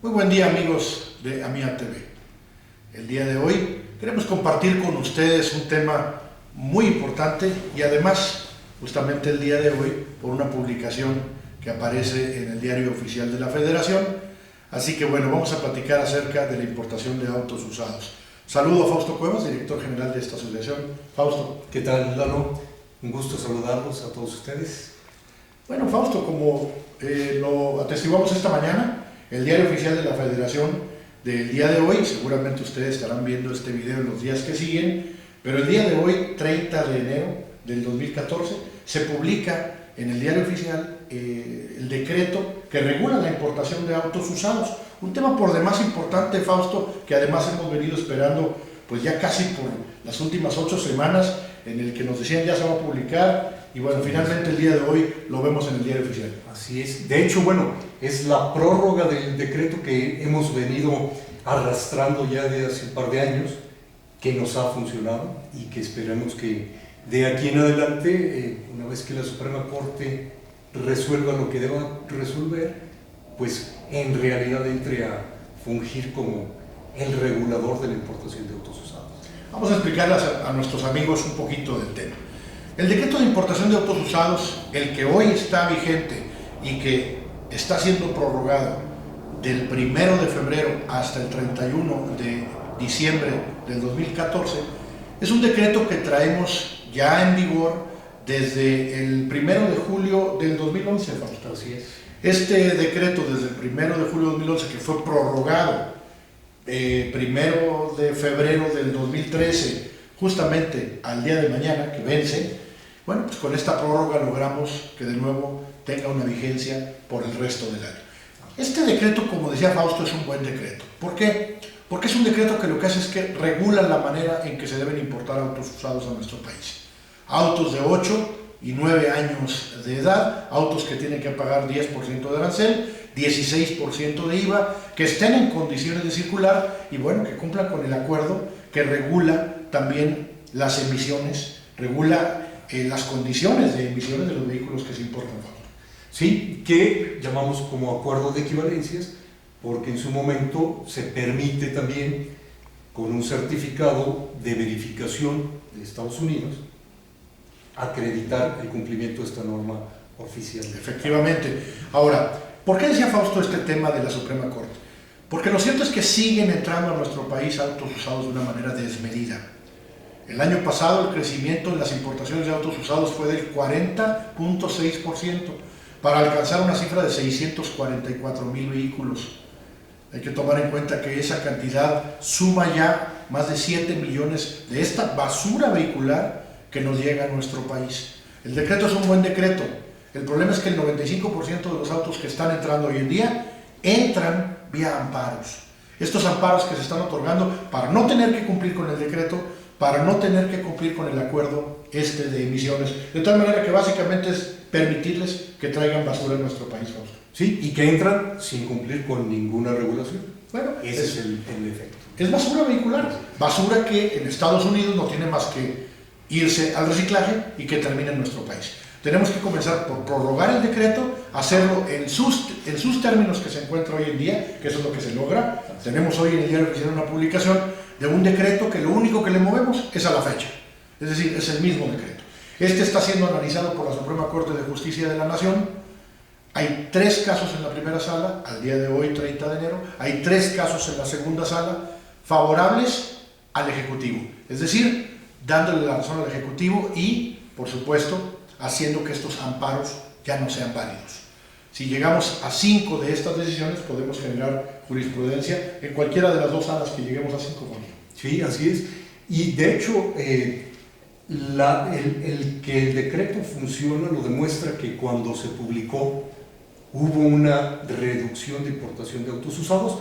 Muy buen día, amigos de AMIA TV. El día de hoy queremos compartir con ustedes un tema muy importante y además justamente el día de hoy por una publicación que aparece en el Diario Oficial de la Federación. Así que bueno, vamos a platicar acerca de la importación de autos usados. Saludo a Fausto Cuevas, director general de esta asociación. Fausto. ¿Qué tal, Lalo? Un gusto saludarlos a todos ustedes. Bueno, Fausto, como lo atestiguamos esta mañana, el Diario Oficial de la Federación del día de hoy, seguramente ustedes estarán viendo este video en los días que siguen, pero el día de hoy, 30 de enero del 2014, se publica en el Diario Oficial el decreto que regula la importación de autos usados. Un tema por demás importante, Fausto, que además hemos venido esperando pues ya casi por las últimas 8 semanas, en el que nos decían ya se va a publicar, y bueno, finalmente el día de hoy lo vemos en el Diario Oficial. Así es. De hecho, bueno, es la prórroga del decreto que hemos venido arrastrando ya de hace un par de años, que nos ha funcionado y que esperamos que de aquí en adelante, una vez que la Suprema Corte resuelva lo que deba resolver, pues en realidad entre a fungir como el regulador de la importación de autos usados. Vamos a explicarles a nuestros amigos un poquito del tema. El decreto de importación de autos usados, el que hoy está vigente y que está siendo prorrogado del 1 de febrero hasta el 31 de diciembre del 2014, es un decreto que traemos ya en vigor desde el 1 de julio del 2011, Fausto. Así es. Este decreto desde el 1 de julio del 2011, que fue prorrogado 1 de febrero del 2013, justamente al día de mañana, que vence, bueno, pues con esta prórroga logramos que de nuevo tenga una vigencia por el resto del año. Este decreto, como decía Fausto, es un buen decreto. ¿Por qué? Porque es un decreto que lo que hace es que regula la manera en que se deben importar autos usados a nuestro país. Autos de 8 y 9 años de edad, autos que tienen que pagar 10% de arancel, 16% de IVA, que estén en condiciones de circular y bueno, que cumplan con el acuerdo que regula también las emisiones, regula las condiciones de emisiones de los vehículos que se importan. Sí, que llamamos como acuerdo de equivalencias, porque en su momento se permite también, con un certificado de verificación de Estados Unidos, acreditar el cumplimiento de esta norma oficial. Efectivamente. Ahora, ¿por qué decía Fausto este tema de la Suprema Corte? Porque lo cierto es que siguen entrando a nuestro país autos usados de una manera desmedida. El año pasado el crecimiento en las importaciones de autos usados fue del 40.6%, para alcanzar una cifra de 644,000 vehículos. Hay que tomar en cuenta que esa cantidad suma ya más de 7 millones de esta basura vehicular que nos llega a nuestro país. El decreto es un buen decreto. El problema es que el 95% de los autos que están entrando hoy en día entran vía amparos. Estos amparos que se están otorgando para no tener que cumplir con el decreto, para no tener que cumplir con el acuerdo de emisiones, de tal manera que básicamente es permitirles que traigan basura en nuestro país. Sí, y que entran sin cumplir con ninguna regulación. Bueno, ese es el efecto. Es basura vehicular, basura que en Estados Unidos no tiene más que irse al reciclaje y que termina en nuestro país. Tenemos que comenzar por prorrogar el decreto, hacerlo en sus términos que se encuentra hoy en día, que eso es lo que se logra. Tenemos hoy en el Diario Oficial una publicación de un decreto que lo único que le movemos es a la fecha, es decir, es el mismo decreto. Este está siendo analizado por la Suprema Corte de Justicia de la Nación. Hay 3 casos en la primera sala, al día de hoy, 30 de enero, hay 3 casos en la segunda sala favorables al Ejecutivo, es decir, dándole la razón al Ejecutivo y, por supuesto, haciendo que estos amparos ya no sean válidos. Si llegamos a 5 de estas decisiones, podemos generar jurisprudencia en cualquiera de las 2 salas que lleguemos a 5. Sí, así es. Y de hecho, el que el decreto funciona lo demuestra que cuando se publicó hubo una reducción de importación de autos usados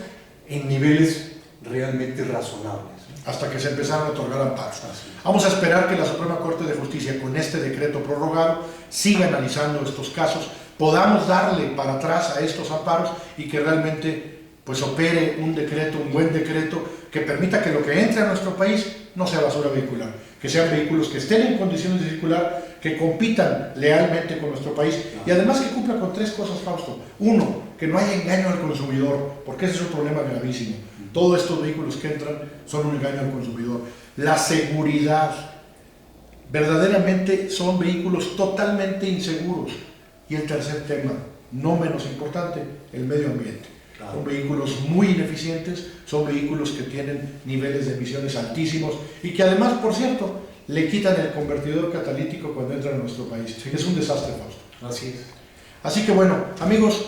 en niveles realmente razonables. Hasta que se empezaron a otorgar amparos. Vamos a esperar que la Suprema Corte de Justicia, con este decreto prorrogado, siga analizando estos casos, podamos darle para atrás a estos amparos y que realmente pues opere un decreto, un buen decreto, que permita que lo que entre a nuestro país no sea basura vehicular, que sean vehículos que estén en condiciones de circular, que compitan lealmente con nuestro país y además que cumpla con 3 cosas, Fausto. Uno, que no haya engaño al consumidor, porque ese es un problema gravísimo. Todos estos vehículos que entran son un engaño al consumidor. La seguridad. Verdaderamente son vehículos totalmente inseguros. Y el tercer tema, no menos importante, el medio ambiente. Claro. Son vehículos muy ineficientes, son vehículos que tienen niveles de emisiones altísimos y que además, por cierto, le quitan el convertidor catalítico cuando entran a nuestro país. Sí. Es un desastre, Fausto. Así es. Así que bueno, amigos,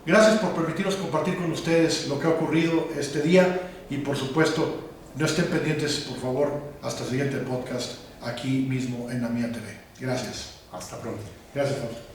gracias por permitirnos compartir con ustedes lo que ha ocurrido este día y por supuesto, no estén pendientes, por favor, hasta el siguiente podcast aquí mismo en La Mía TV. Gracias. Hasta pronto. Gracias, Fausto.